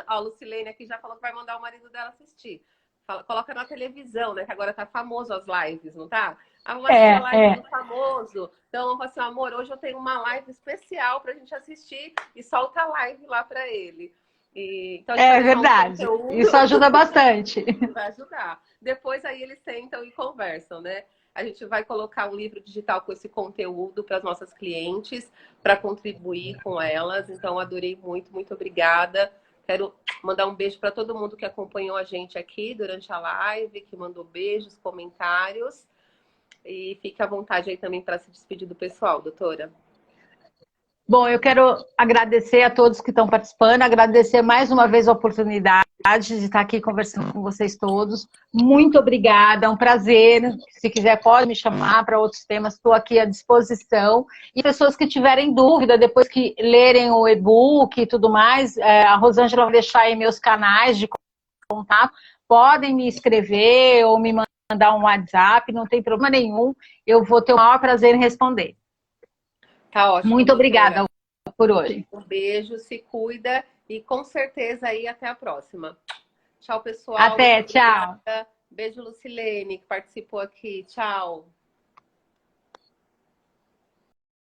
a Lucilene aqui já falou que vai mandar o marido dela assistir. Coloca na televisão, né? Que agora tá famoso as lives, não tá? Vai assistir a live do famoso. Então, eu falo assim, amor, hoje eu tenho uma live especial pra gente assistir e solta a live lá pra ele. Então, é verdade. Isso ajuda bastante. Vai ajudar. Depois aí eles sentam e conversam, né? A gente vai colocar um livro digital com esse conteúdo para as nossas clientes, para contribuir com elas. Então, adorei muito, muito obrigada. Quero mandar um beijo para todo mundo que acompanhou a gente aqui durante a live, que mandou beijos, comentários. E fique à vontade aí também para se despedir do pessoal, doutora. Bom, eu quero agradecer a todos que estão participando, agradecer mais uma vez a oportunidade de estar aqui conversando com vocês todos. Muito obrigada, é um prazer. Se quiser, pode me chamar para outros temas, estou aqui à disposição. E pessoas que tiverem dúvida, depois que lerem o e-book e tudo mais, a Rosângela vai deixar aí meus canais de contato, podem me escrever ou me mandar um WhatsApp, não tem problema nenhum, eu vou ter o maior prazer em responder. Tá ótimo. Muito obrigada por hoje. Um beijo, se cuida e com certeza aí até a próxima. Tchau, pessoal. Até, tchau. Beijo, Lucilene, que participou aqui. Tchau.